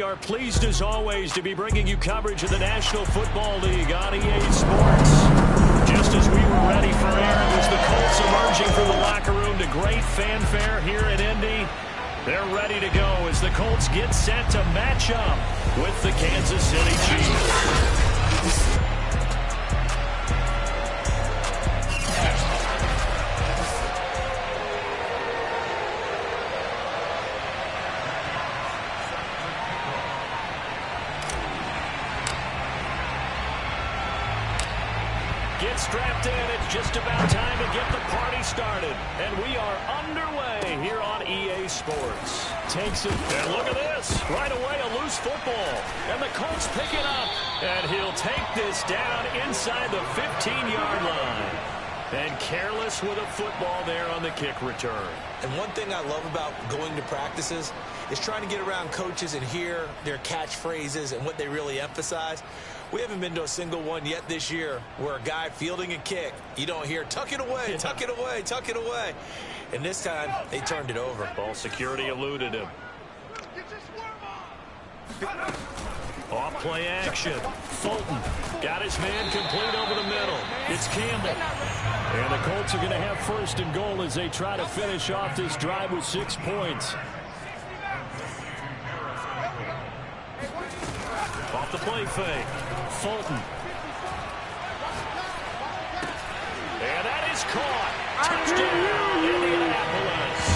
we are pleased as always to be bringing you coverage of the National Football League on EA Sports. Just as we were ready for air, it was the Colts emerging from the locker room to great fanfare here in Indy. They're ready to go as the Colts get set to match up with the Kansas City Chiefs. Get strapped in. It's just about time to get the party started. And we are underway here on EA Sports. Takes it. And look at this. Right away, a loose football. And the Colts pick it up. And he'll take this down inside the 15-yard line. And careless with a football there on the kick return. And one thing I love about going to practices is trying to get around coaches and hear their catchphrases and what they really emphasize. We haven't been to a single one yet this year where a guy fielding a kick, you don't hear, tuck it away, tuck it away, tuck it away. And this time, they turned it over. Ball security eluded him. Off play action. Fulton got his man complete over the middle. It's Campbell. And the Colts are going to have first and goal as they try to finish off this drive with 6 points. Off the play fake. Fulton. And that is caught. Touchdown, Indianapolis.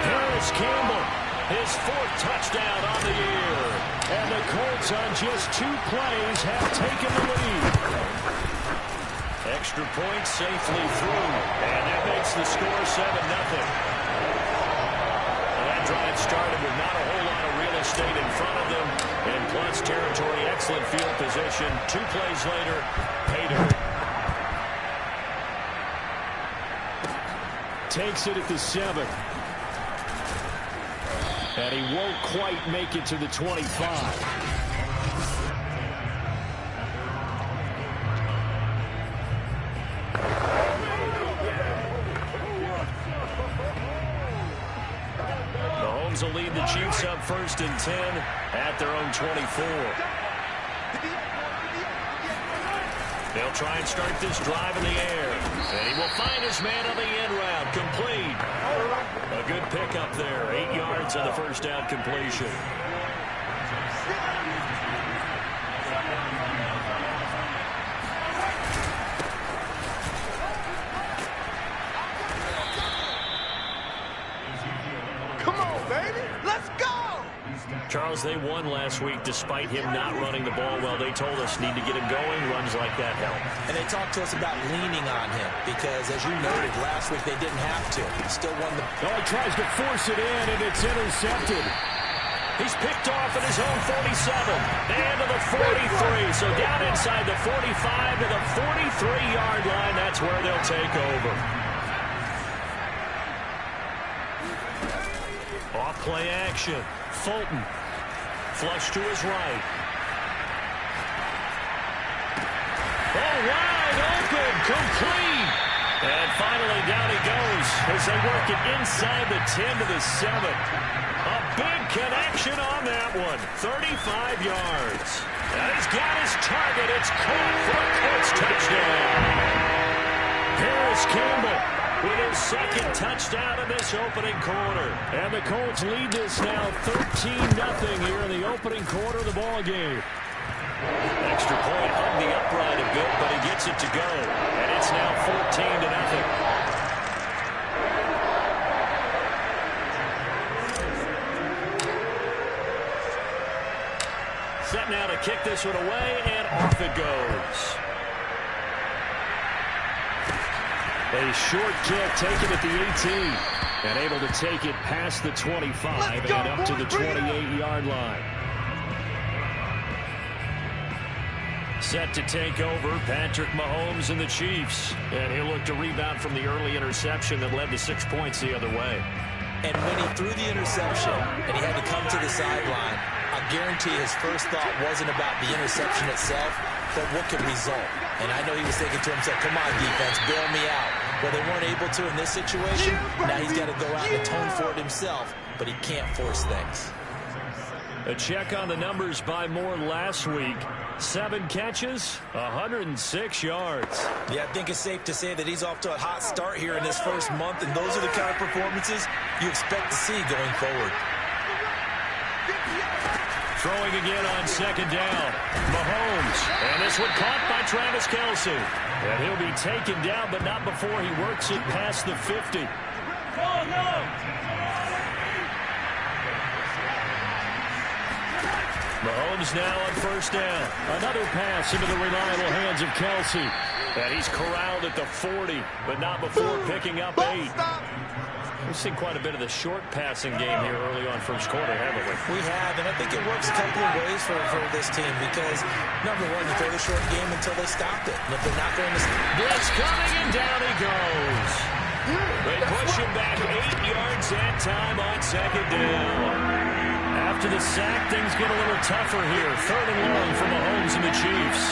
Harris Campbell, his 4th touchdown on the year. And the Colts on just 2 plays have taken the lead. Extra point safely through. And that makes the score 7-0. That drive started with not a whole lot of real estate in front of them. And plus territory, excellent field position. 2 plays later, pay dirt. Takes it at the 7. And he won't quite make it to the 25. Will lead the Chiefs up 1st and 10 at their own 24. They'll try and start this drive in the air. And he will find his man on the end route. Complete. A good pickup there. 8 yards on the first down completion. Charles, they won last week despite him not running the ball well. They told us need to get him going. Runs like that help. And they talked to us about leaning on him because, as you noted, last week they didn't have to. He still won the... Oh, he tries to force it in, and it's intercepted. He's picked off at his own 47 and to the 43. So down inside the 45 to the 43-yard line. That's where they'll take over. Off play action. Fulton. Flush to his right. Oh, wide open. Complete. And finally down he goes as they work it inside the 10 to the 7. A big connection on that one. 35 yards. And he's got his target. It's caught for a Colts touchdown. Harris Campbell with his 2nd touchdown in this opening quarter. And the Colts lead this now 13-0 here in the opening quarter of the ball game. Extra point hugged the upright a bit, but he gets it to go. And it's now 14-0. Set now to kick this one away, and off it goes. A short kick taken at the 18. And able to take it past the 25 and up to the 28-yard line. Set to take over, Patrick Mahomes and the Chiefs. And he'll look to rebound from the early interception that led to 6 points the other way. And when he threw the interception and he had to come to the sideline, I guarantee his first thought wasn't about the interception itself, but what could result. And I know he was thinking to himself, come on, defense, bail me out. Well, they weren't able to in this situation. Now he's got to go out and atone for it himself, but he can't force things. A check on the numbers by Moore last week. 7 catches, 106 yards. Yeah, I think it's safe to say that he's off to a hot start here in his first month, and those are the kind of performances you expect to see going forward. Throwing again on second down. Mahomes. And this one caught by Travis Kelce. And he'll be taken down, but not before he works it past the 50. Mahomes now on first down. Another pass into the reliable hands of Kelce. And he's corralled at the 40, but not before picking up 8. We've seen quite a bit of the short passing game here early on first quarter, haven't we? We have, and I think it works a couple of ways for this team because, number one, you throw the short game until they stop it. And if they're not going to... Blitz coming, and down he goes. They push him back 8 yards that time on second down. After the sack, things get a little tougher here. 3rd and long for Mahomes and the Chiefs.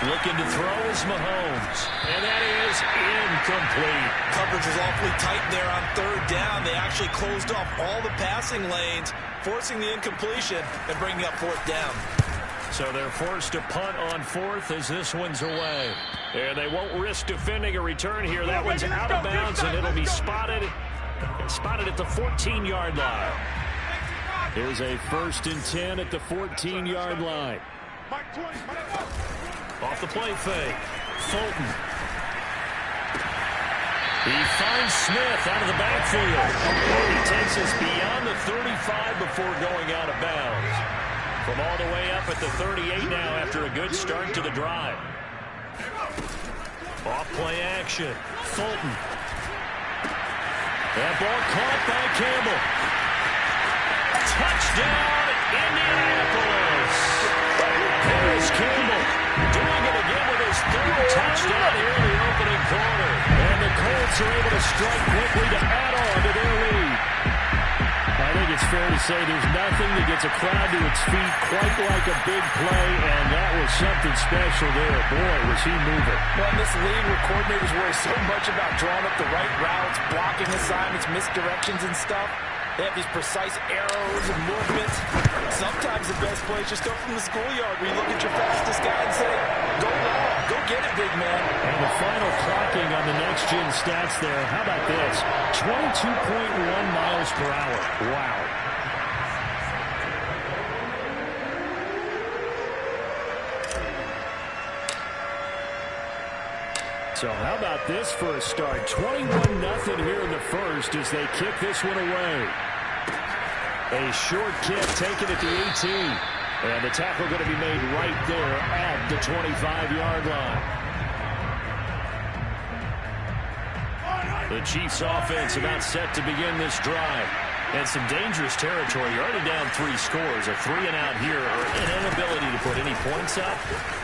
Looking to throw is Mahomes. And that is incomplete. Coverage was awfully tight there on 3rd down. They actually closed off all the passing lanes, forcing the incompletion and bringing up 4th down. So they're forced to punt on 4th as this one's away. And they won't risk defending a return here. That one's out of bounds, and it'll be spotted at the 14-yard line. Here's a 1st and 10 at the 14-yard line. Off the play fake. Fulton. He finds Smith out of the backfield. He takes us beyond the 35 before going out of bounds. From all the way up at the 38 now after a good start to the drive. Off play action. Fulton. That ball caught by Campbell. Touchdown, Indianapolis. Paris Campbell doing it again with his 3rd touchdown here in the opening quarter. And the Colts are able to strike quickly to add on to their lead. I think it's fair to say there's nothing that gets a crowd to its feet quite like a big play, and that was something special there. Boy, was he moving. Well, in this league where coordinators worry so much about drawing up the right routes, blocking assignments, misdirections and stuff, they have these precise arrows and movements. Sometimes the best play is just go from the schoolyard where you look at your fastest guy and say, go long, go get it, big man. And the final clocking on the next-gen stats there, how about this? 22.1 miles per hour. Wow. So how about this for a start? 21-0 here in the first as they kick this one away. A short kick taken at the 18. And the tackle going to be made right there at the 25-yard line. The Chiefs offense about set to begin this drive. And some dangerous territory. You're already down 3 scores. A 3-and-out here or an inability to put any points up.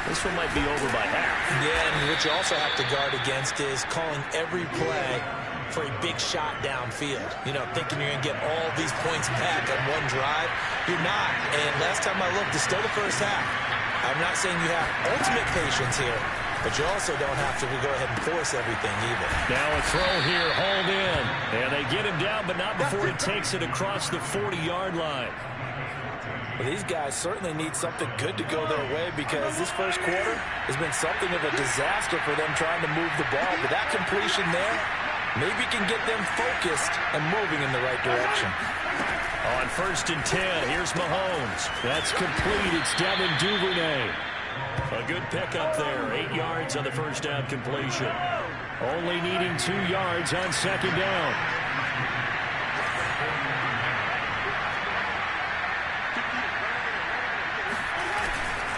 This one might be over by half. Yeah, and what you also have to guard against is calling every play for a big shot downfield. You know, thinking you're going to get all these points back on one drive. You're not. And last time I looked, it's still the first half. I'm not saying you have ultimate patience here, but you also don't have to go ahead and force everything either. Now a throw here, hauled in. And they get him down, but not before he takes it across the 40-yard line. Well, these guys certainly need something good to go their way because this first quarter has been something of a disaster for them trying to move the ball. But that completion there maybe can get them focused and moving in the right direction. On 1st and 10, here's Mahomes. That's complete. It's Devin Duvernay. A good pickup there. 8 yards on the first down completion. Only needing 2 yards on second down.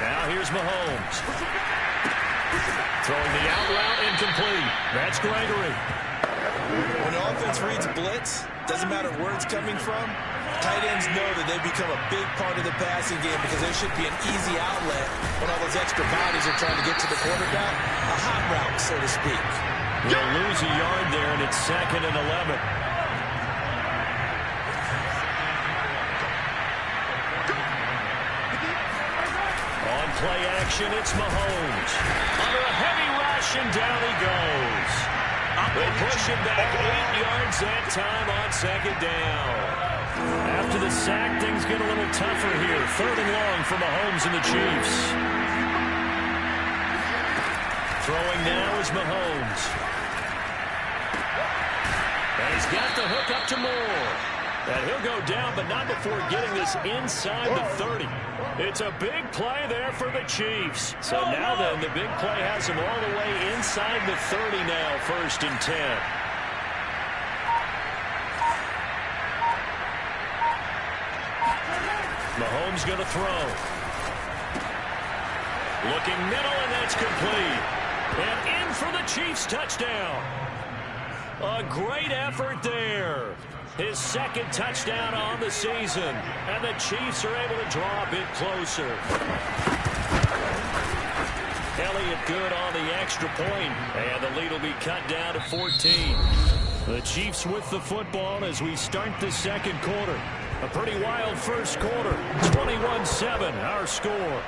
Now here's Mahomes. Throwing the out route incomplete. That's Gregory. When the offense reads blitz, doesn't matter where it's coming from, tight ends know that they become a big part of the passing game because there should be an easy outlet when all those extra bodies are trying to get to the quarterback. A hot route, so to speak. They'll lose a yard there, and it's 2nd and 11. On play action, it's Mahomes. Under a heavy rush, and down he goes. They push him back 8 yards that time on second down. After the sack, things get a little tougher here. 3rd and long for Mahomes and the Chiefs. Throwing now is Mahomes. And he's got the hook up to Moore. And he'll go down, but not before getting this inside the 30. It's a big play there for the Chiefs. So now then, the big play has him all the way inside the 30 now, 1st and 10. Mahomes going to throw. Looking middle, and that's complete. And in for the Chiefs touchdown. A great effort there. His 2nd touchdown on the season. And the Chiefs are able to draw a bit closer. Elliott good on the extra point. And the lead will be cut down to 14. The Chiefs with the football as we start the 2nd quarter. A pretty wild 1st quarter. 21-7 our score.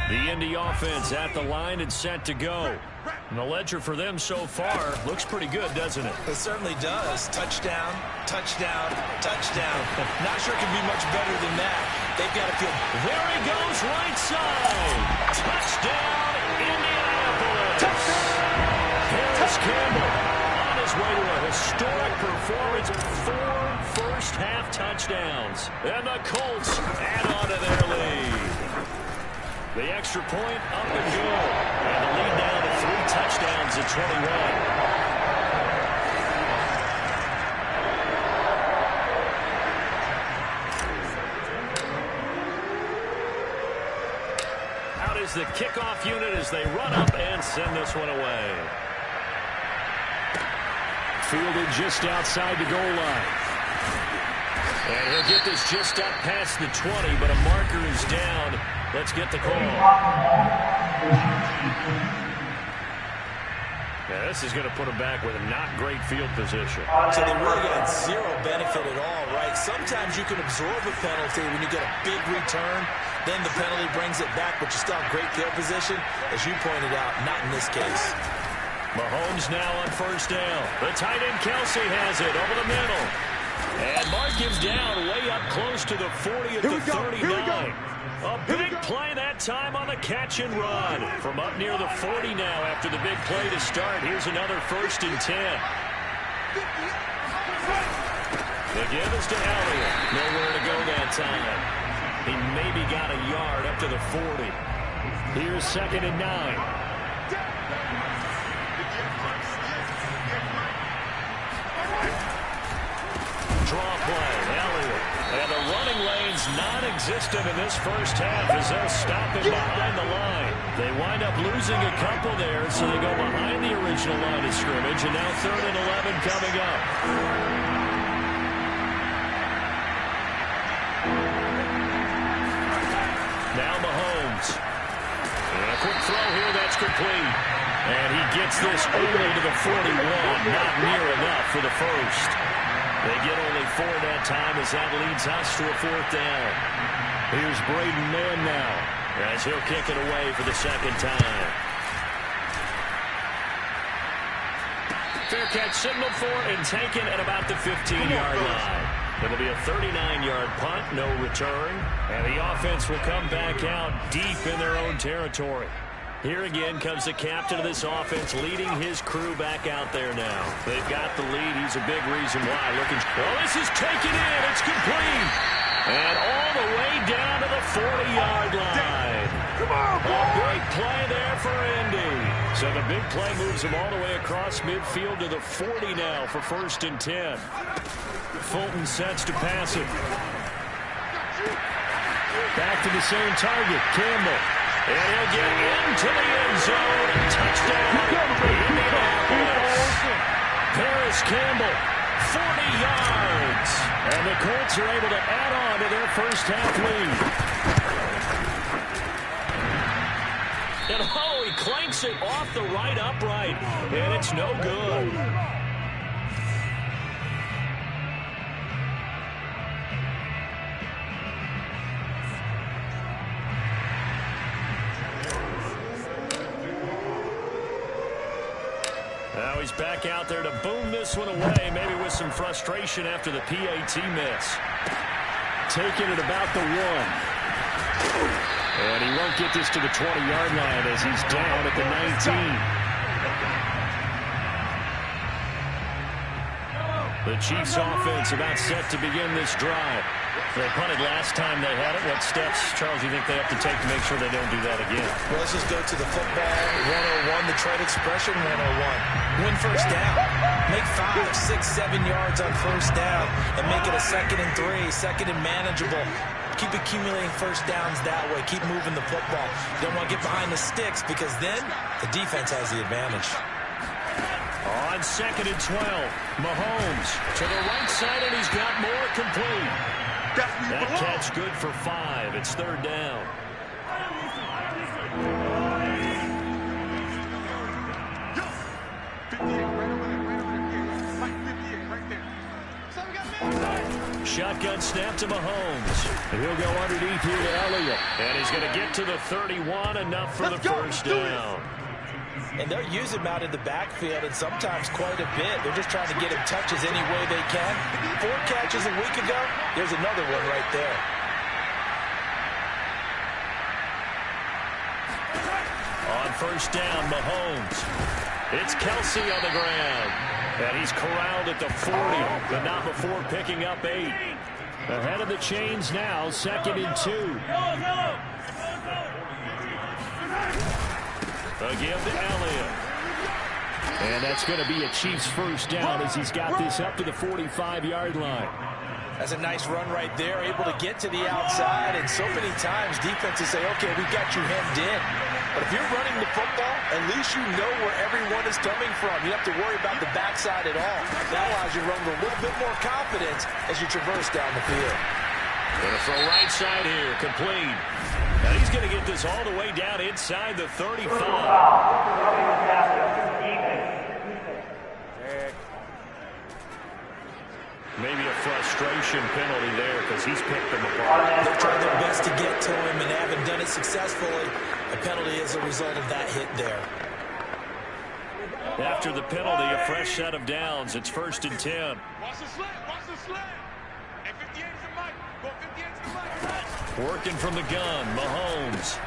The Indy offense at the line and set to go. And the ledger for them so far looks pretty good, doesn't it? It certainly does. Touchdown, touchdown, touchdown. Not sure it can be much better than that. They've got to feel... There he goes, right side. Touchdown, Indianapolis. Harris Campbell on his way to a historic performance. 4 first-half touchdowns. And the Colts add on to their lead. The extra point up and good. And the lead down to 3 touchdowns at 21. Out is the kickoff unit as they run up and send this one away. Fielded just outside the goal line. And he'll get this just up past the 20, but a marker is down. Let's get the call. Yeah, this is going to put him back with a not great field position. So they really got 0 benefit at all, right? Sometimes you can absorb a penalty when you get a big return. Then the penalty brings it back, but you still have great field position. As you pointed out, not in this case. Mahomes now on 1st down. The tight end Kelsey has it over the middle. And Mark gives down way up close to the 40 at the 39. A big play that time on the catch and run. From up near the 40 now after the big play to start. Here's another 1st and 10. The give is to Elliott. Nowhere to go that time. He maybe got a yard up to the 40. Here's 2nd and 9. Draw play, Elliott. And the running lane's non-existent in this first half as they'll stop him behind the line. They wind up losing a couple there, so they go behind the original line of scrimmage, and now 3rd and 11 coming up. Now Mahomes. And a quick throw here, that's complete. And he gets this only to the 41, not near enough for the first. They get only 4 that time as that leads us to a 4th down. Here's Braden Mann now as he'll kick it away for the 2nd time. Fair catch signaled for and taken at about the 15-yard line. It'll be a 39-yard punt, no return. And the offense will come back out deep in their own territory. Here again comes the captain of this offense leading his crew back out there now. They've got the lead. He's a big reason why. Well, this is taken in. It's complete. And all the way down to the 40-yard line. Come on, boy. A big play there for Indy. So the big play moves him all the way across midfield to the 40 now for 1st and 10. Fulton sets to pass it. Back to the same target, Campbell. And he'll get into the end zone. Touchdown, Indianapolis. Paris Campbell, 40 yards. And the Colts are able to add on to their first half lead. And he clanks it off the right upright. And it's no good. Now he's back out there to boom this one away, maybe with some frustration after the PAT miss. Taking it about the 1. And he won't get this to the 20-yard line as he's down at the 19. The Chiefs offense about set to begin this drive. They punted last time they had it. What steps, Charles, do you think they have to take to make sure they don't do that again? Well, let's just go to the football 101, the trade expression 101. Win first down. Make 5, 6, 7 yards on first down and make it a 2nd and 3, 2nd and manageable. Keep accumulating first downs that way. Keep moving the football. You don't want to get behind the sticks because then the defense has the advantage. On 2nd and 12, Mahomes to the right side, and he's got more complete. That catch good for 5. It's 3rd down. Shotgun snap to Mahomes. He'll go underneath here to Elliott. And he's going to get to the 31, enough for the first down. And they'll use him out in the backfield, and sometimes quite a bit. They're just trying to get him touches any way they can. 4 catches a week ago. There's another one right there. On first down, Mahomes. It's Kelsey on the ground. And he's corralled at the 40, but not before picking up 8. Ahead of the chains now, 2nd and 2. Again to Elliott. And that's going to be a Chiefs first down as he's got this up to the 45-yard line. That's a nice run right there, able to get to the outside. And so many times defenses say, okay, we got you hemmed in. But if you're running the football, at least you know where everyone is coming from. You don't have to worry about the backside at all. That allows you to run with a little bit more confidence as you traverse down the field. Going to throw right side here, complete. And he's going to get this all the way down inside the 35. Maybe a frustration penalty there because he's picked them apart. They've tried their best to get to him and haven't done it successfully. A penalty is a result of that hit there. After the penalty, a fresh set of downs. It's 1st and 10. Watch the slant. Watch the slant. And 58 is the mic. Go 58 is the mic. Working from the gun, Mahomes.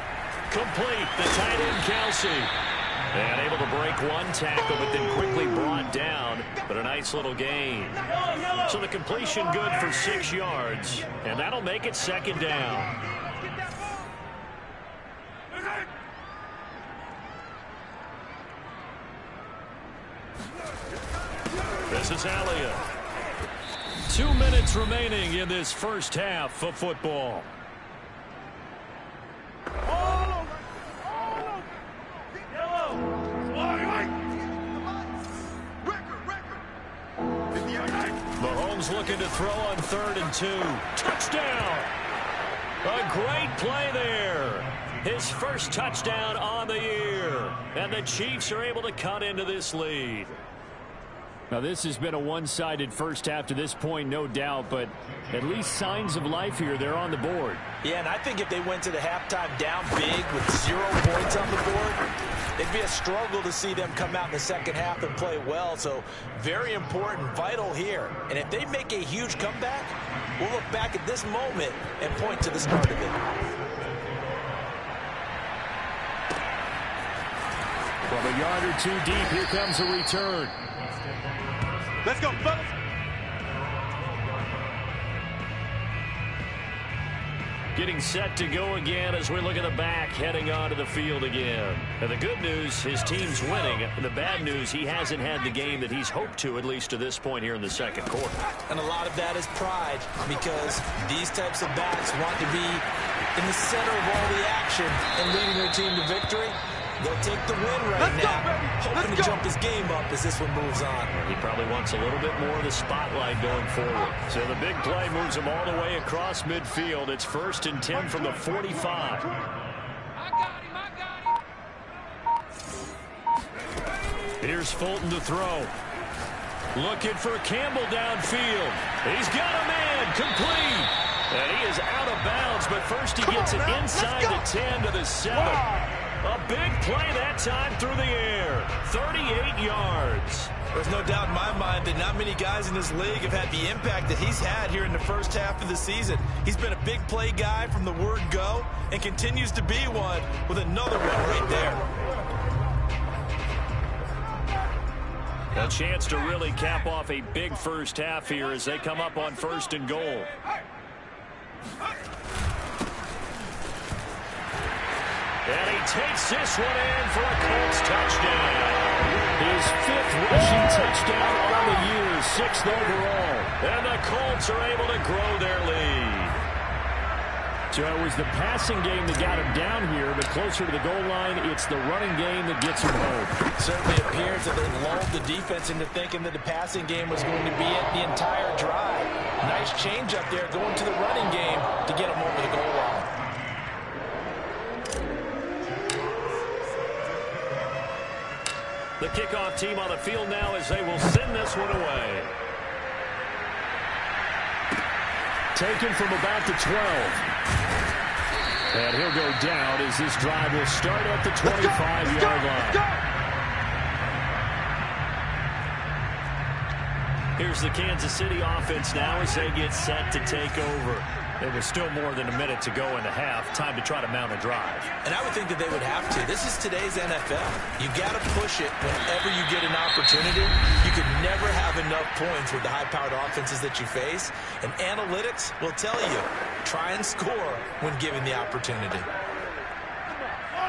Complete, the tight end, Kelsey. And able to break one tackle, but then quickly brought down. But a nice little gain. So the completion good for 6 yards. And that'll make it 2nd down. This is Elliott. 2 minutes remaining in this first half of football. Mahomes looking to throw on 3rd and 2. Touchdown! A great play there. His first touchdown on the year. And the Chiefs are able to cut into this lead. Now, this has been a one-sided first half to this point, no doubt, but at least signs of life here. They're on the board. Yeah, and I think if they went to the halftime down big with 0 points on the board, it'd be a struggle to see them come out in the second half and play well. So very important, vital here. And if they make a huge comeback, we'll look back at this moment and point to the start of it. From a yard or 2 deep, here comes a return. Let's go, fellas. Getting set to go again as we look at the back, heading onto the field again. And the good news, his team's winning. The bad news, he hasn't had the game that he's hoped to, at least to this point here in the second quarter. And a lot of that is pride, because these types of backs want to be in the center of all the action and leading their team to victory. They'll take the win right now, hoping to jump his game up as this one moves on. He probably wants a little bit more of the spotlight going forward. So the big play moves him all the way across midfield. It's 1st and 10 from the 45. I got him. Here's Fulton to throw. Looking for Campbell downfield. He's got a man, complete. And he is out of bounds, but first he gets it inside the 10 to the 7. A big play that time through the air. 38 yards. There's no doubt in my mind that not many guys in this league have had the impact that he's had here in the first half of the season. He's been a big play guy from the word go and continues to be one with another one right there. A chance to really cap off a big first half here as they come up on 1st and goal. And he takes this one in for a Colts touchdown. His 5th rushing touchdown on the year, 6th overall. And the Colts are able to grow their lead. So it was the passing game that got him down here, but closer to the goal line, it's the running game that gets him home. It certainly appears that they lulled the defense into thinking that the passing game was going to be it the entire drive. Nice change up there going to the running game to get him over the goal line. The kickoff team on the field now as they will send this one away. Taken from about the 12. And he'll go down as this drive will start at the 25-yard line. Here's the Kansas City offense now as they get set to take over. There was still more than a minute to go in the half. Time to try to mount a drive. And I would think that they would have to. This is today's NFL. You got to push it whenever you get an opportunity. You can never have enough points with the high-powered offenses that you face. And analytics will tell you, try and score when given the opportunity.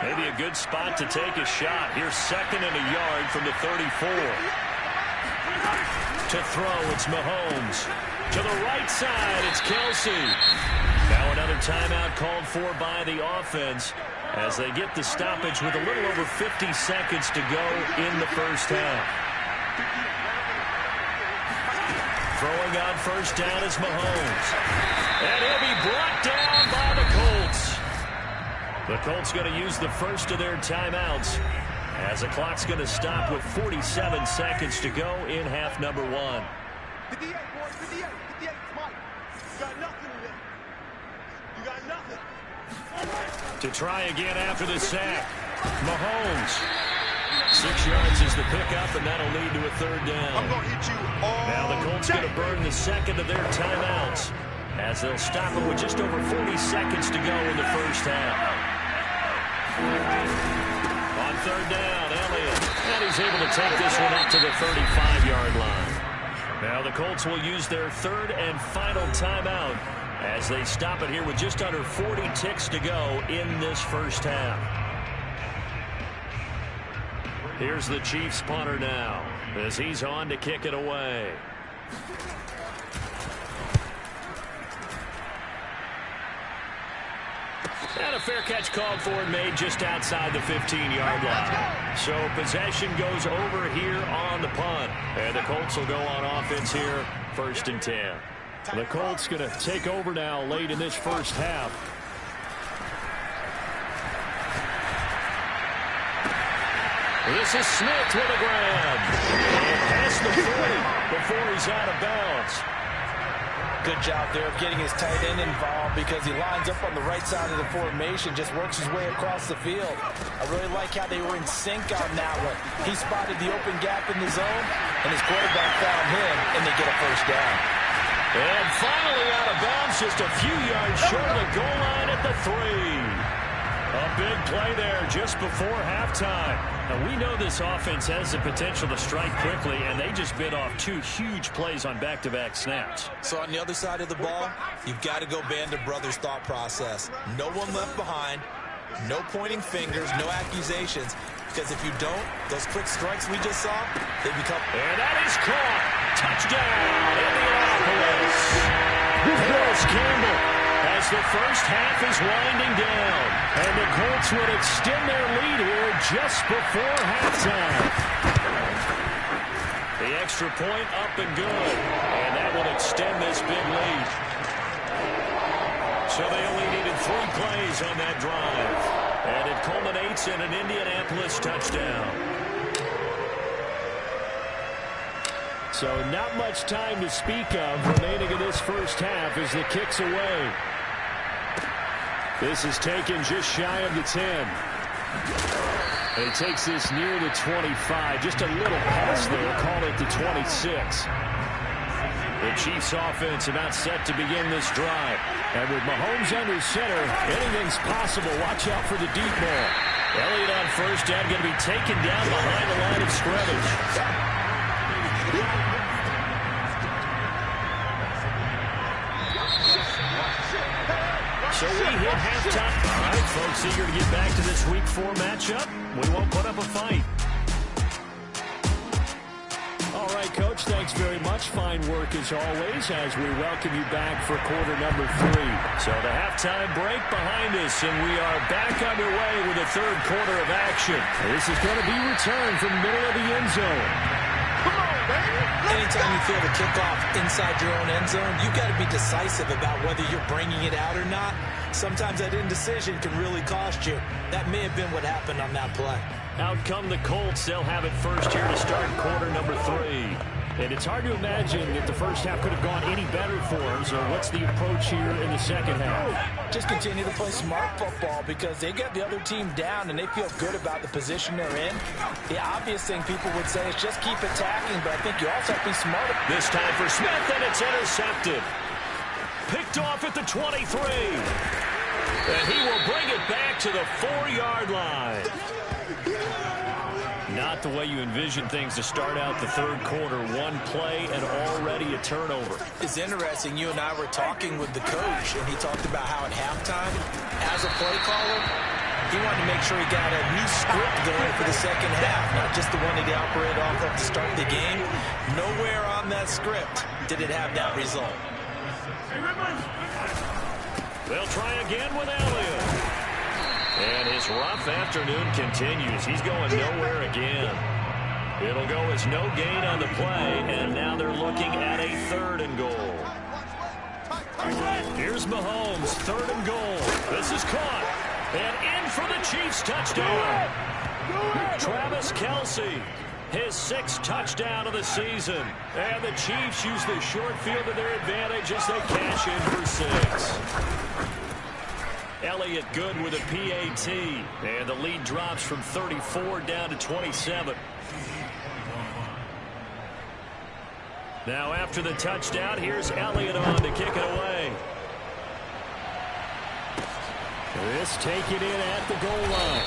Maybe a good spot to take a shot. Here's 2nd and a yard from the 34. To throw, it's Mahomes. To the right side, it's Kelsey. Now another timeout called for by the offense as they get the stoppage with a little over 50 seconds to go in the first half. Throwing on 1st down is Mahomes. And he'll be brought down by the Colts. The Colts going to use the first of their timeouts as the clock's going to stop with 47 seconds to go in half number 1. 58, boys, 58, 58, Mike. You got nothing in there. You got nothing. To try again after the sack. Mahomes. 6 yards is the pickup, and that'll lead to a 3rd down. I'm going to hit you all Now the Colts going to burn the 2nd of their timeouts as they'll stop it with just over 40 seconds to go in the first half. On 3rd down, Elliott. And he's able to take this one up to the 35-yard line. Now the Colts will use their 3rd and final timeout as they stop it here with just under 40 ticks to go in this first half. Here's the Chiefs punter now as he's on to kick it away. And a fair catch called for and made just outside the 15-yard line. So possession goes over here on the punt. And the Colts will go on offense here, 1st and 10. The Colts going to take over now late in this first half. This is Smith with a grab. And past the 40 before he's out of bounds. Good job there of getting his tight end involved because he lines up on the right side of the formation, just works his way across the field. I really like how they were in sync on that one. He spotted the open gap in the zone, and his quarterback found him, and they get a 1st down. And finally out of bounds, just a few yards short of the goal line at the 3. A big play there just before halftime. Now, we know this offense has the potential to strike quickly, and they just bit off 2 huge plays on back-to-back snaps. So on the other side of the ball, you've got to go Band of Brothers thought process. No one left behind, no pointing fingers, no accusations. Because if you don't, those quick strikes we just saw, they become... And that is caught. Touchdown, Indianapolis. Harris Campbell as the first half is winding down. And the Colts would extend their lead here just before halftime. The extra point up and good. And that will extend this big lead. So they only needed 3 plays on that drive. And it culminates in an Indianapolis touchdown. So not much time to speak of remaining in this first half as the kick's away. This is taken just shy of the 10. And he takes this near the 25. Just a little pass there. Call it the 26. The Chiefs offense about set to begin this drive. And with Mahomes under center, anything's possible. Watch out for the deep ball. Elliott on first down, going to be taken down behind the line of scrimmage. So we hit halftime. All right, folks, eager to get back to this Week 4 matchup. We won't put up a fight. All right, Coach, thanks very much. Fine work as always as we welcome you back for quarter number 3. So the halftime break behind us, and we are back underway with the third quarter of action. This is going to be returned from the middle of the end zone. Anytime you feel the kickoff inside your own end zone, you've got to be decisive about whether you're bringing it out or not. Sometimes that indecision can really cost you. That may have been what happened on that play. Out come the Colts. They'll have it first here to start quarter number 3. And it's hard to imagine that the first half could have gone any better for them. So what's the approach here in the second half? Just continue to play smart football because they get the other team down and they feel good about the position they're in. The obvious thing people would say is just keep attacking, but I think you also have to be smart. This time for Smith, and it's intercepted. Picked off at the 23. And he will bring it back to the 4-yard line. Not the way you envision things to start out the third quarter. One play and already a turnover. It's interesting. You and I were talking with the coach, and he talked about how at halftime, as a play caller, he wanted to make sure he got a new script going for the second half, not just the one that he operated off of to start the game. Nowhere on that script did it have that result. They'll try again with Elliott. And his rough afternoon continues. He's going nowhere again. It'll go as no gain on the play, and now they're looking at a 3rd and goal. Here's Mahomes, 3rd and goal. This is caught. And in for the Chiefs touchdown. Travis Kelce, his 6th touchdown of the season. And the Chiefs use the short field to their advantage as they cash in for 6. Elliott good with a PAT. And the lead drops from 34 down to 27. Now after the touchdown, here's Elliott on to kick it away. This take it in at the goal line.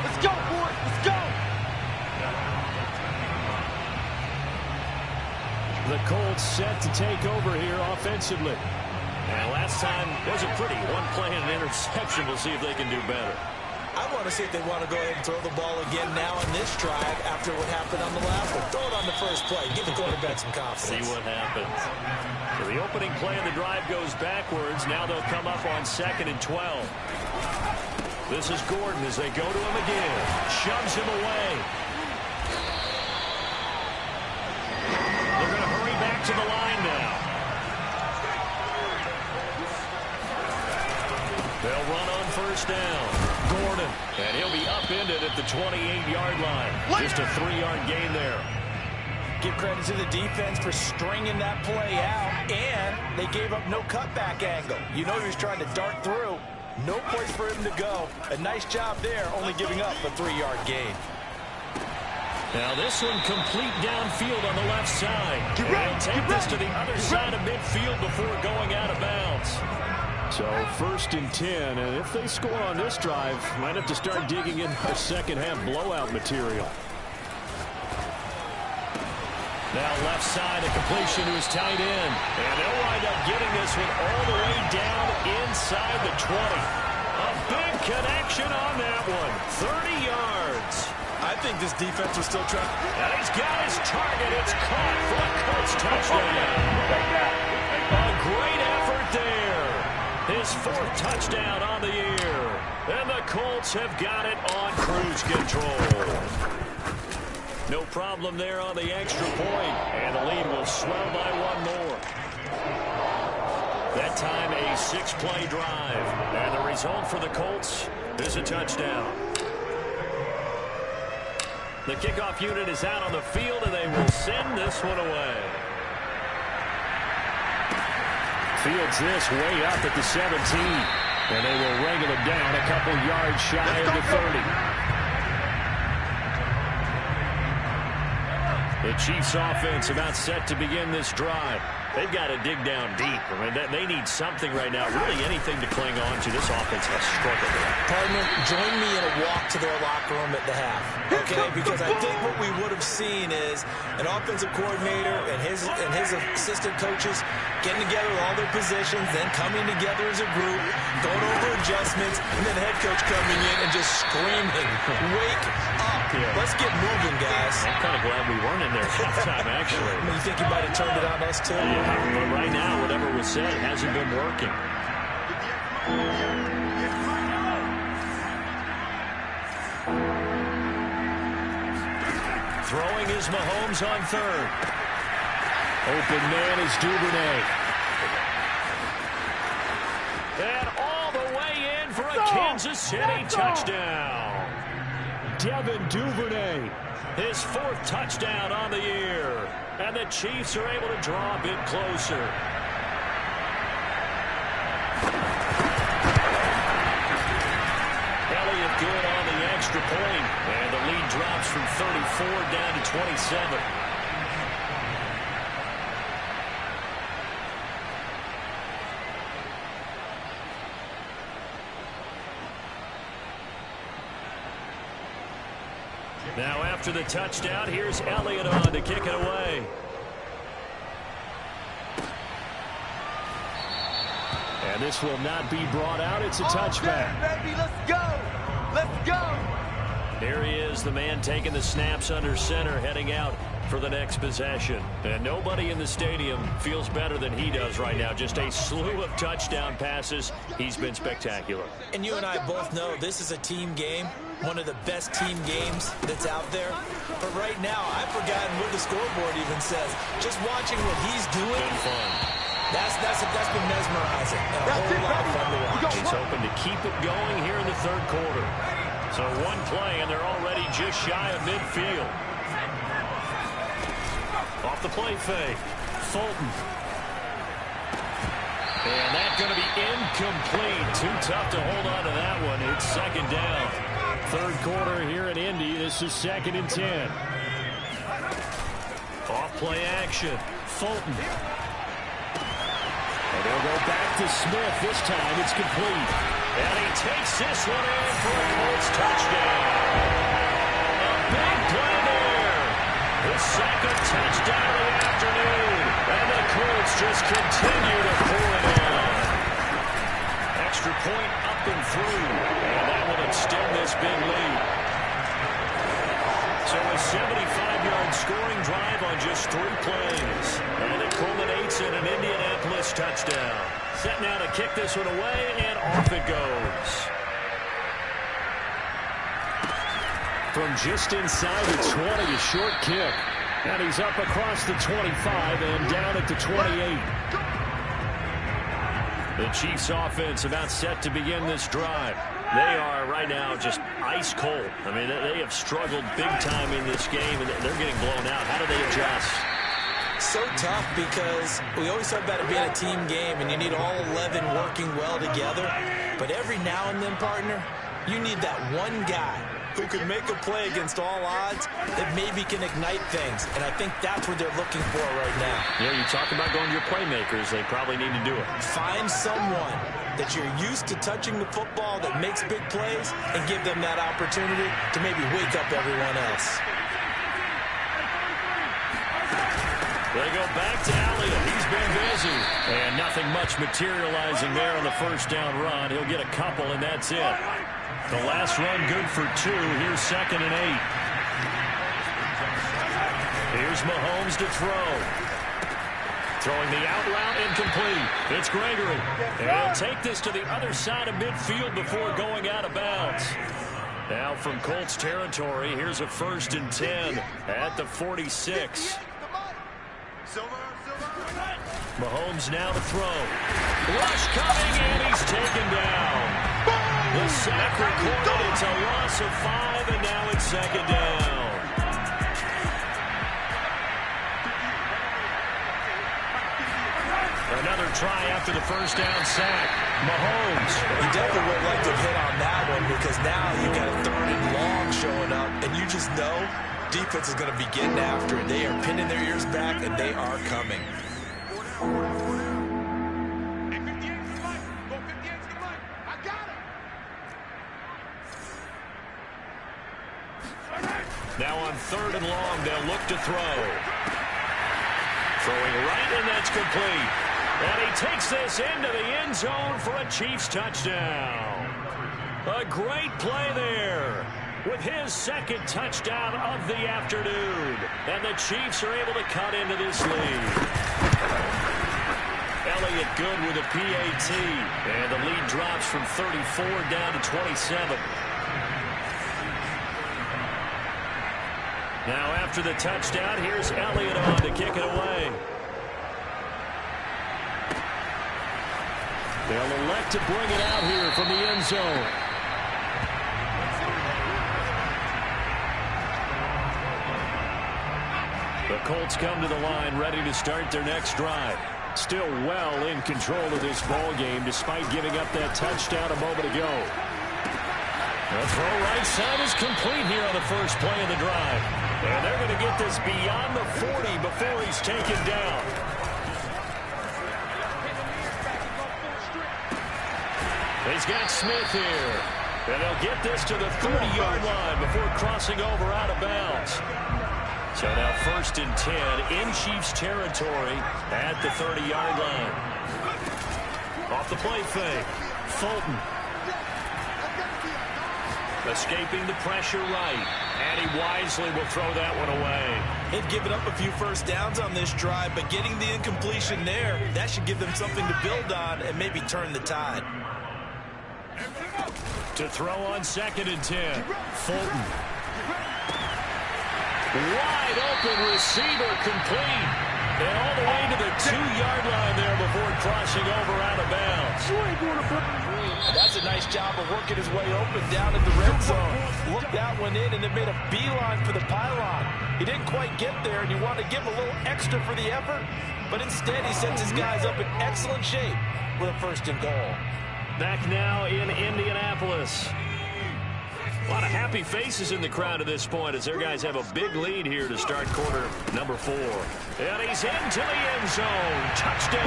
Let's go, boys. Let's go. The Colts set to take over here offensively. And last time was a pretty one play and an interception. We'll see if they can do better. I want to see if they want to go ahead and throw the ball again now in this drive after what happened on the last one. Throw it on the first play. Give the quarterback some confidence. See what happens. So the opening play of the drive goes backwards. Now they'll come up on 2nd and 12. This is Gordon as they go to him again. Shoves him away. They're going to hurry back to the line now. They'll run on first down. Gordon, and he'll be upended at the 28-yard line. Just a 3-yard gain there. Give credit to the defense for stringing that play out, and they gave up no cutback angle. You know he was trying to dart through. No place for him to go. A nice job there, only giving up a 3-yard gain. Now this one complete downfield on the left side. They'll take this to the other side of midfield before going out of bounds. So 1st and 10, and if they score on this drive, might have to start digging in a second half blowout material. Now left side, a completion to his tight end. And they'll wind up getting this one all the way down inside the 20. A big connection on that one. 30 yards. I think this defense was still trying. And he's got his target. It's caught for a Colts touchdown. A great effort there. His 4th touchdown on the year. And the Colts have got it on cruise control. No problem there on the extra point. And the lead will swell by 1 more. That time a 6-play drive. And the result for the Colts is a touchdown. The kickoff unit is out on the field, and they will send this one away. Fields this way up at the 17. And they will wrangle him down a couple yards shy of the 30. The Chiefs offense about set to begin this drive. They've got to dig down deep. I mean, they need something right now, really anything to cling on to. This offense has struggled. Partner, join me in a walk to their locker room at the half, okay? Because I think what we would have seen is an offensive coordinator and his assistant coaches getting together with all their positions, then coming together as a group, going over adjustments, and then head coach coming in and just screaming, "Wake up! Let's get moving, guys." I'm kind of glad we weren't in there at halftime, actually. You think you might have turned it on us, too? Yeah, but right now, whatever was said hasn't been working. Throwing is Mahomes on third. Open man is Duvernay. And all the way in for a Kansas City touchdown. Devin Duvernay, his 4th touchdown on the year. And the Chiefs are able to draw a bit closer. Elliott good on the extra point. And the lead drops from 34 down to 27. Now after the touchdown, here's Elliott on to kick it away. And this will not be brought out. It's a touchback. Baby, let's go. Let's go. Here he is, the man taking the snaps under center, heading out for the next possession. And nobody in the stadium feels better than he does right now. Just a slew of touchdown passes. He's been spectacular. And you and I both know this is a team game, one of the best team games that's out there. But right now, I've forgotten what the scoreboard even says. Just watching what he's doing, Been fun. that's been mesmerizing. And a whole lot of fun to watch. He's hoping to keep it going here in the 3rd quarter. So one play, and they're already just shy of midfield. Off the play fake. Fulton. And that's going to be incomplete. Too tough to hold on to that one. It's 2nd down. 3rd quarter here in Indy. This is 2nd and 10. Off play action. Fulton. And they'll go back to Smith. This time it's complete. And he takes this one in for a Colts touchdown. A big play there. His 2nd touchdown of the afternoon. And the Colts just continue to pour it on. Extra point up and through. And that will extend this big lead. So a 75-yard scoring drive on just 3 plays. And it culminates in an Indianapolis touchdown. Set now to kick this one away, and off it goes. From just inside the 20, a short kick. And he's up across the 25 and down at the 28. The Chiefs offense about set to begin this drive. They are right now just ice cold. I mean, they have struggled big time in this game, and they're getting blown out. How do they adjust? So tough because we always talk about it being a team game, and you need all 11 working well together. But every now and then, partner, you need that one guy who can make a play against all odds that maybe can ignite things. And I think that's what they're looking for right now. Yeah, you talk about going to your playmakers. They probably need to do it. Find someone that you're used to touching the football that makes big plays and give them that opportunity to maybe wake up everyone else. They go back to Elliott. He's been busy. And nothing much materializing there on the 1st down run. He'll get a couple, and that's it. The last run good for 2. Here's 2nd and 8. Here's Mahomes to throw. Throwing the out route incomplete. It's Gregory. And he'll take this to the other side of midfield before going out of bounds. Now from Colts territory, here's a 1st and 10 at the 46. Mahomes now to throw. Rush coming, and he's taken down. The sack recorded. It's a loss of 5, and now it's 2nd down. Another try after the first down sack. Mahomes. You definitely would like to have hit on that one because now you got a 3rd and long showing up, and you just know defense is going to be getting after it. They are pinning their ears back, and they are coming. Now on 3rd and long, they'll look to throw. Throwing right, and that's complete. And he takes this into the end zone for a Chiefs touchdown. A great play there with his 2nd touchdown of the afternoon. And the Chiefs are able to cut into this lead. Elliott good with a PAT. And the lead drops from 34 down to 27. Now after the touchdown, here's Elliott on to kick it away. They'll elect to bring it out here from the end zone. The Colts come to the line ready to start their next drive. Still well in control of this ball game despite giving up that touchdown a moment ago. The throw right side is complete here on the first play of the drive. And they're going to get this beyond the 40 before he's taken down. He's got Smith here. And they'll get this to the 30-yard line before crossing over out of bounds. So now 1st and 10 in Chiefs territory at the 30-yard line. Off the play fake. Fulton. Escaping the pressure right. And he wisely will throw that one away. They've given up a few first downs on this drive, but getting the incompletion there, that should give them something to build on and maybe turn the tide. To throw on 2nd and 10. Fulton. Wide open receiver complete. And all the way to the 2-yard line there before crossing over out of bounds. That's a nice job of working his way open down in the red zone. Looked that one in and then made a beeline for the pylon. He didn't quite get there, and you want to give him a little extra for the effort, but instead he sets his guys up in excellent shape with a 1st and goal. Back now in Indianapolis. A lot of happy faces in the crowd at this point as their guys have a big lead here to start quarter number 4. And he's into the end zone. Touchdown,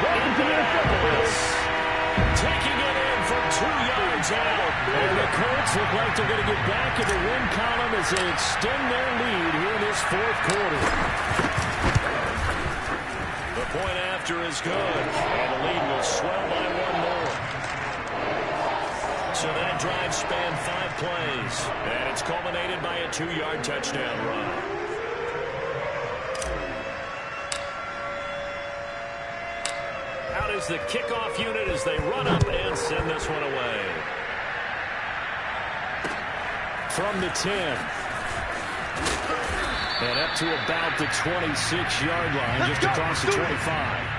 Indianapolis. Taking it in from 2 yards out. And the Colts look like they're going to get back in the win column as they extend their lead here in this 4th quarter. The point after is good. And the lead will swell by 1 more. So that drive spanned 5 plays. And it's culminated by a 2-yard touchdown run. Out is the kickoff unit as they run up and send this one away. From the 10. And up to about the 26-yard line, just across the 25.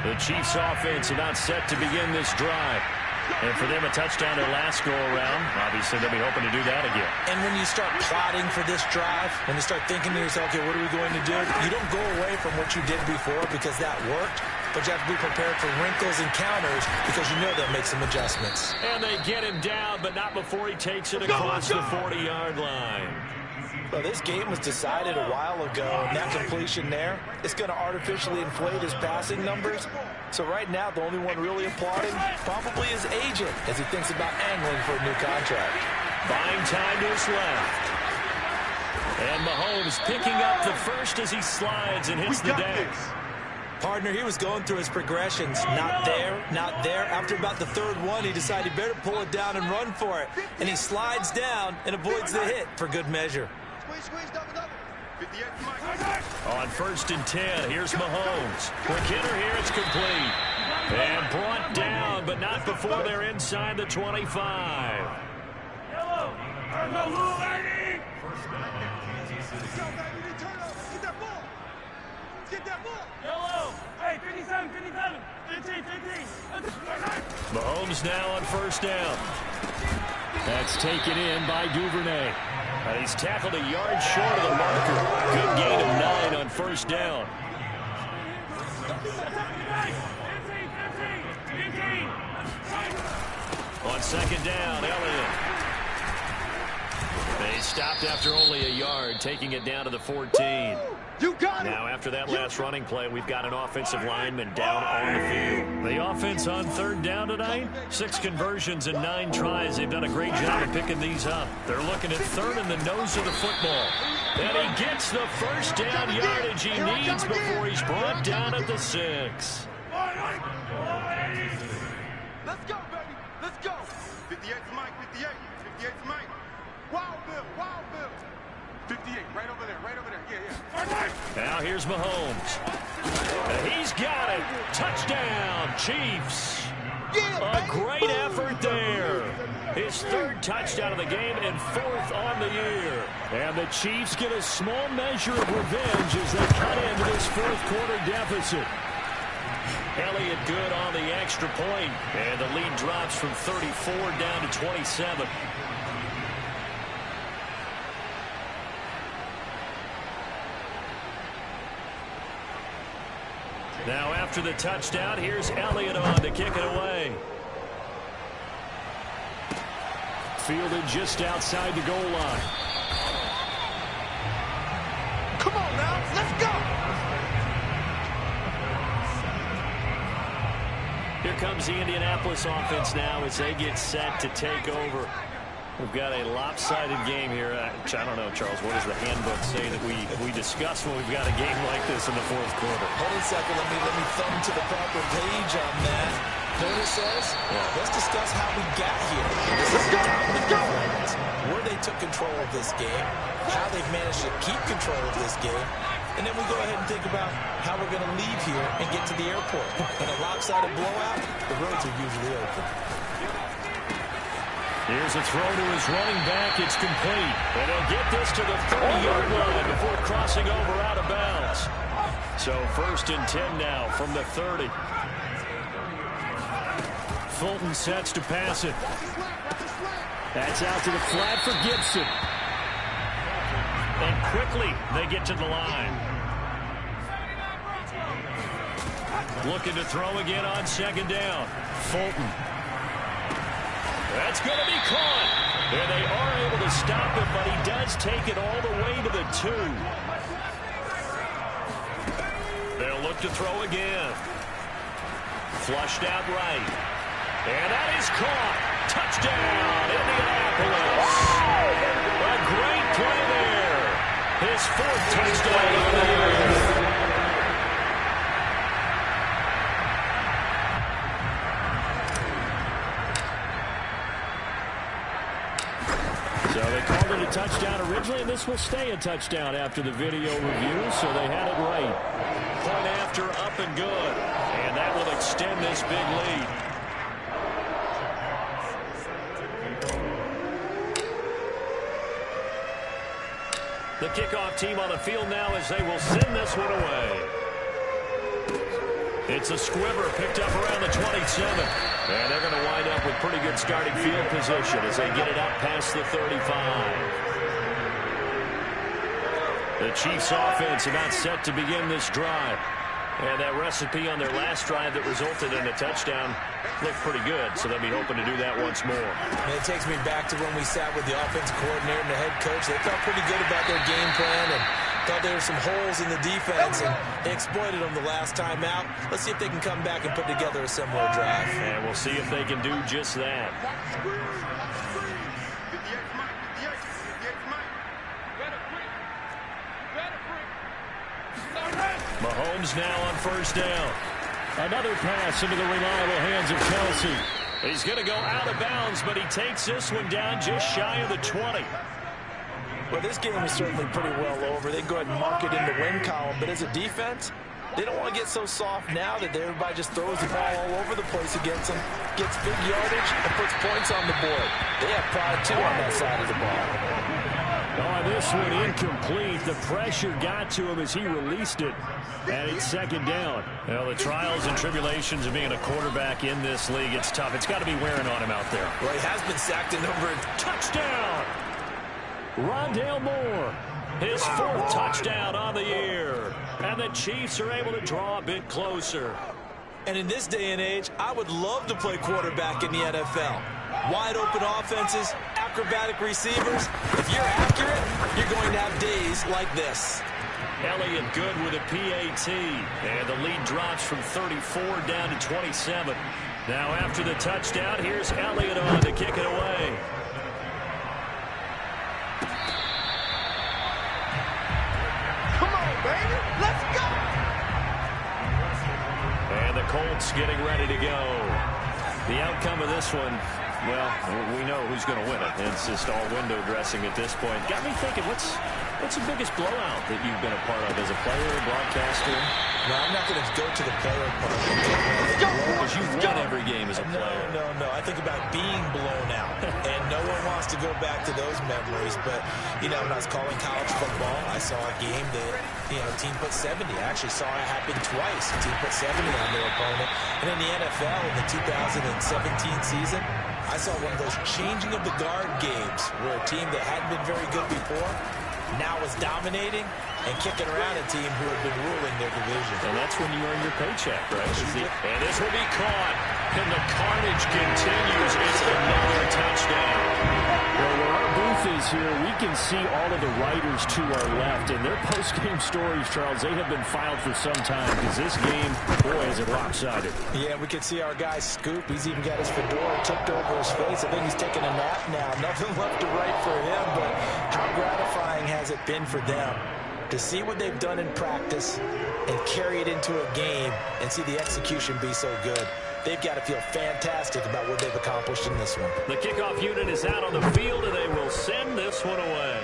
The Chiefs offense about set to begin this drive. And for them, a touchdown their last go-around. Obviously, they'll be hoping to do that again. And when you start plotting for this drive, when you start thinking to yourself, okay, what are we going to do? You don't go away from what you did before because that worked, but you have to be prepared for wrinkles and counters because you know they'll make some adjustments. And they get him down, but not before he takes it across the 40-yard line. Well, this game was decided a while ago, and that completion there is going to artificially inflate his passing numbers. So right now, the only one really applauding probably his agent as he thinks about angling for a new contract. Buying time to his left. And Mahomes picking up the first as he slides and hits the deck. Partner, he was going through his progressions. Not there, not there. After about the 3rd one, he decided he better pull it down and run for it. And he slides down and avoids the hit for good measure. On 1st and 10, here's Mahomes. Quick hitter here, it's complete. And brought down, but not before they're inside the 25. Mahomes now on 1st down. That's taken in by Duvernay. And he's tackled a yard short of the marker. Good gain of 9 on 1st down. On second down, Elliott. They stopped after only a yard, taking it down to the 14. You got it. Now, after that last running play, we've got an offensive lineman down on the field. The offense on third down tonight, 6 conversions and 9 tries. They've done a great job of picking these up. They're looking at third in the nose of the football. And he gets the first down yardage he needs before he's brought down at the 6. Let's go, baby. Let's go. 58 to Mike. 58. 58 to Mike. Wild Bill. Wild Bill. 58. Right over there. Right over there. Yeah. Now here's Mahomes. He's got it. Touchdown, Chiefs. A great effort there. His 3rd touchdown of the game and 4th on the year. And the Chiefs get a small measure of revenge as they cut into this 4th quarter deficit. Elliott good on the extra point, and the lead drops from 34 down to 27. Now after the touchdown, here's Elliott on to kick it away. Fielded just outside the goal line. Come on now. Let's go. Here comes the Indianapolis offense now as they get set to take over. We've got a lopsided game here. I don't know, Charles, what does the handbook say that we discuss when we've got a game like this in the 4th quarter? Hold on a second. Let me thumb to the proper page on that. Notice says, let's discuss how we got here. This is the dominant performance, where they took control of this game, how they've managed to keep control of this game, and then we go ahead and think about how we're going to leave here and get to the airport. In a lopsided blowout, the roads are usually open. Here's a throw to his running back. It's complete. And they'll get this to the 30-yard line before crossing over out of bounds. So 1st and 10 now from the 30. Fulton sets to pass it. That's out to the flat for Gibson. And quickly they get to the line. Looking to throw again on second down. Fulton. That's going to be caught. And they are able to stop it, but he does take it all the way to the 2. They'll look to throw again. Flushed out right. And that is caught. Touchdown, Indianapolis. A great play there. His 4th touchdown of the year. So they called it a touchdown originally, and this will stay a touchdown after the video review, so they had it right. Point after, up and good. And that will extend this big lead. The kickoff team on the field now as they will send this one away. It's a squibber picked up around the 27. And they're going to wind up with pretty good starting field position as they get it up past the 35. The Chiefs offense about set to begin this drive. And that recipe on their last drive that resulted in a touchdown looked pretty good, so they'll be hoping to do that once more. And it takes me back to when we sat with the offensive coordinator and the head coach. They felt pretty good about their game plan and thought there were some holes in the defense, and they exploited them the last time out. Let's see if they can come back and put together a similar drive. And we'll see if they can do just that. Mahomes now on first down. Another pass into the reliable hands of Kelsey. He's going to go out of bounds, but he takes this one down just shy of the 20. Well, this game is certainly pretty well over. They can go ahead and mark it in the win column, but as a defense, they don't want to get so soft now that everybody just throws the ball all over the place against them, gets big yardage, and puts points on the board. They have pride, too, on that side of the ball. Oh, this one incomplete. The pressure got to him as he released it. And it's second down. Well, the trials and tribulations of being a quarterback in this league, it's tough. It's got to be wearing on him out there. Well, he has been sacked a number of touchdown. Rondale Moore. His 4th touchdown on the year. And the Chiefs are able to draw a bit closer. And in this day and age, I would love to play quarterback in the NFL. Wide open offenses, acrobatic receivers. If you're accurate, you're going to have days like this. Elliott good with a PAT. And the lead drops from 34 down to 27. Now after the touchdown, here's Elliott on to kick it away. Come on, baby. Let's go. And the Colts getting ready to go. The outcome of this one, well, we know who's going to win it. It's just all window dressing at this point. Got me thinking, what's the biggest blowout that you've been a part of as a player, broadcaster? No, I'm not going to go to the player part. Because you won every game as a player. No. I think about being blown out. And no one wants to go back to those memories. But, you know, when I was calling college football, I saw a game that, you know, a team put 70. I actually saw it happen twice. A team put 70 on their opponent. And in the NFL, in the 2017 season, I saw one of those changing of the guard games where a team that hadn't been very good before now is dominating and kicking around a team who had been ruling their division. And that's when you earn your paycheck, right? And this will be caught. And the carnage continues. It's another touchdown. Well, where our booth is here, we can see all of the writers to our left. And their post-game stories, Charles, they have been filed for some time because this game, boy, is it lopsided. Yeah, we can see our guy Scoop. He's even got his fedora tipped over his face. I think he's taking a nap now. Nothing left to write for him, but how gratifying has it been for them to see what they've done in practice and carry it into a game and see the execution be so good. They've got to feel fantastic about what they've accomplished in this one. The kickoff unit is out on the field, and they will send this one away.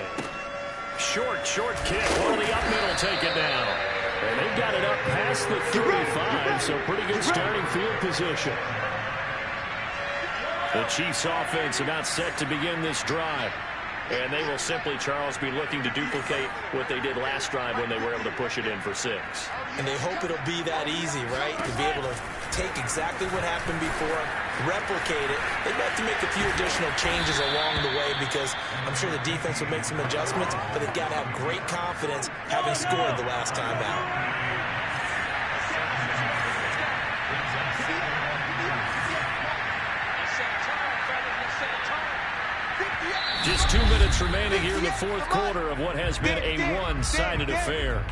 Short kick. One of the up middle take it down. And they've got it up past the 35, so pretty good starting field position. The Chiefs offense about set to begin this drive. And they will simply, Charles, be looking to duplicate what they did last drive when they were able to push it in for 6. And they hope it'll be that easy, right? To be able to take exactly what happened before, replicate it. They've got to make a few additional changes along the way because I'm sure the defense will make some adjustments, but they've got to have great confidence having scored the last time out. Just 2 minutes remaining here in the 4th quarter of what has been a one-sided affair.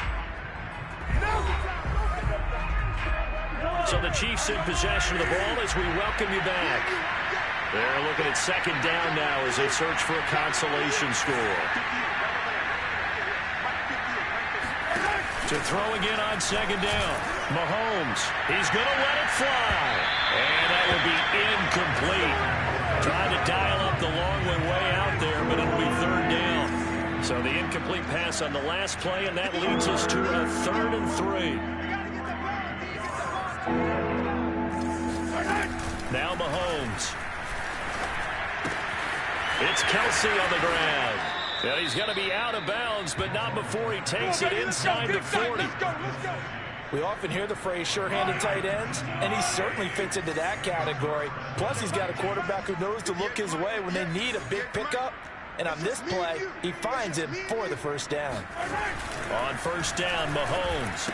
So the Chiefs in possession of the ball as we welcome you back. They're looking at 2nd down now as they search for a consolation score. To throw again on 2nd down. Mahomes, he's going to let it fly. And that will be incomplete. Trying to dial up the long way out there, but it'll be 3rd down. So the incomplete pass on the last play, and that leads us to a 3rd and 3. Now Mahomes. It's Kelsey on the ground. And he's going to be out of bounds, but not before he takes it inside the 40. We often hear the phrase sure-handed tight ends, and he certainly fits into that category. Plus, he's got a quarterback who knows to look his way when they need a big pickup. And on this play, he finds him for the 1st down. On 1st down, Mahomes.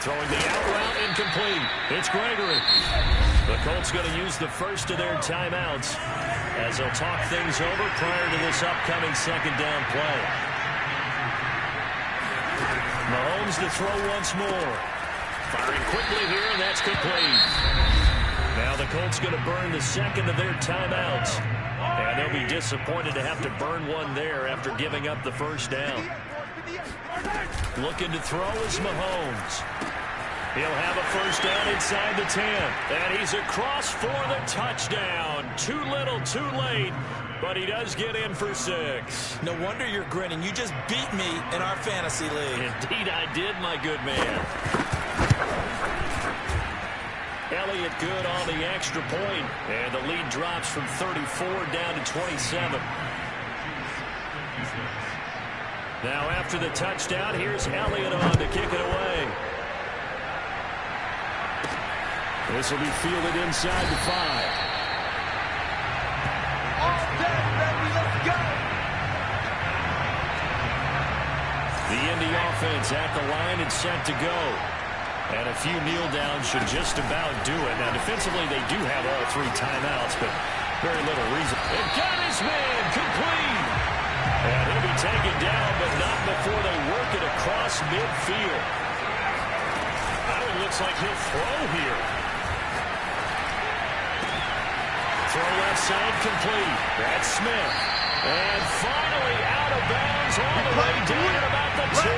Throwing the out route, incomplete. It's Gregory. The Colts going to use the first of their timeouts as they'll talk things over prior to this upcoming 2nd down play. Mahomes to throw once more. Firing quickly here, and that's complete. Now the Colts going to burn the 2nd of their timeouts. And they'll be disappointed to have to burn one there after giving up the 1st down. Looking to throw is Mahomes. He'll have a 1st down inside the 10. And he's across for the touchdown. Too little, too late. But he does get in for 6. No wonder you're grinning. You just beat me in our fantasy league. Indeed I did, my good man. Elliott good on the extra point. And the lead drops from 34 down to 27. Now after the touchdown, here's Elliott on to kick it away. This will be fielded inside the 5. All day, baby, let's go. The Indy offense at the line and set to go. And a few kneel downs should just about do it. Now, defensively, they do have all 3 timeouts, but very little reason. And got his man complete. And he'll be taken down, but not before they work it across midfield. Now it looks like he'll throw here. Throw left side complete. That's Smith. And finally out of bounds all the way down at about the 2.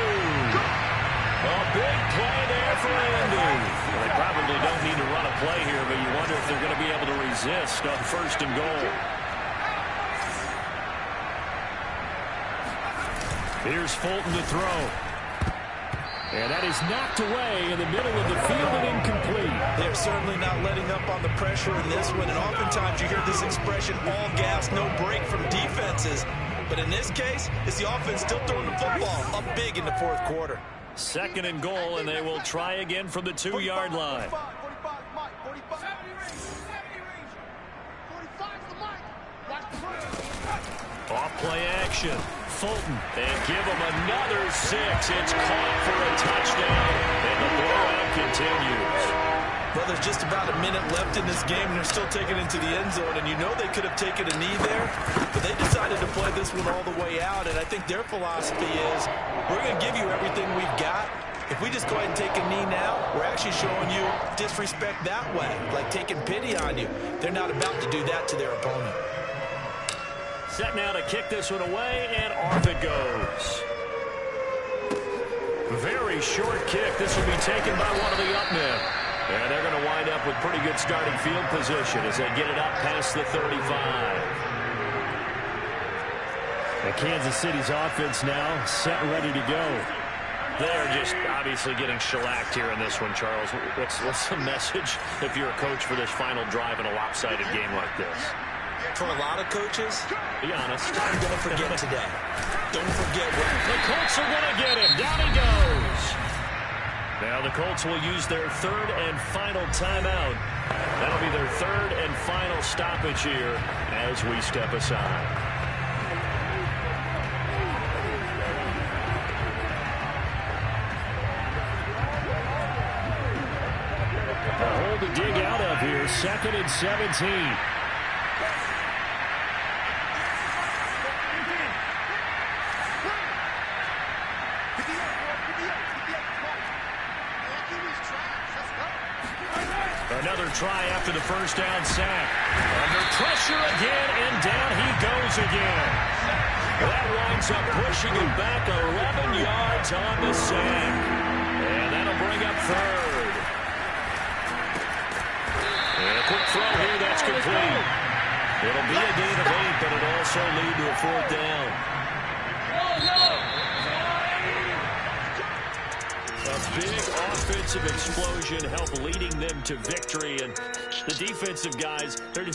A big play there for Indy. Well, they probably don't need to run a play here, but you wonder if they're going to be able to resist on 1st and goal. Here's Fulton to throw. And that is knocked away in the middle of the field and incomplete. They're certainly not letting up on the pressure in this one, and oftentimes you hear this expression, all gas, no break from defenses. But in this case, it's the offense still throwing the football up big in the 4th quarter. 2nd and goal, and they will try again from the 2-yard line. 45 Mike, 45. 45's the Mike. Off play action. Fulton, and give him another 6. It's caught for a touchdown, and the blowout continues. Well, there's just about a minute left in this game, and they're still taking it into the end zone, and you know they could have taken a knee there, but they decided to play this one all the way out, and I think their philosophy is, we're going to give you everything we've got. If we just go ahead and take a knee now, we're actually showing you disrespect that way, like taking pity on you. They're not about to do that to their opponent. Set now to kick this one away, and off it goes. Very short kick. This will be taken by one of the up men. And they're going to wind up with pretty good starting field position as they get it up past the 35. And Kansas City's offense now set and ready to go. They're just obviously getting shellacked here in this one, Charles. What's the message if you're a coach for this final drive in a lopsided game like this? For a lot of coaches, Be honest. don't forget today. Don't forget what The Colts are going to get him. Down he goes. Now the Colts will use their 3rd and final timeout. That'll be their 3rd and final stoppage here as we step aside. A hole to dig out of here. 2nd and 17. Another try after the first down sack. Under pressure again, and down he goes again. That winds up pushing him back 11 yards on the sack. And that'll bring up 3rd. And a quick throw here, that's complete. It'll be a gain of 8, but it'll also lead to a 4th down. A big offensive explosion helped leading them to victory, and the defensive guys, they're just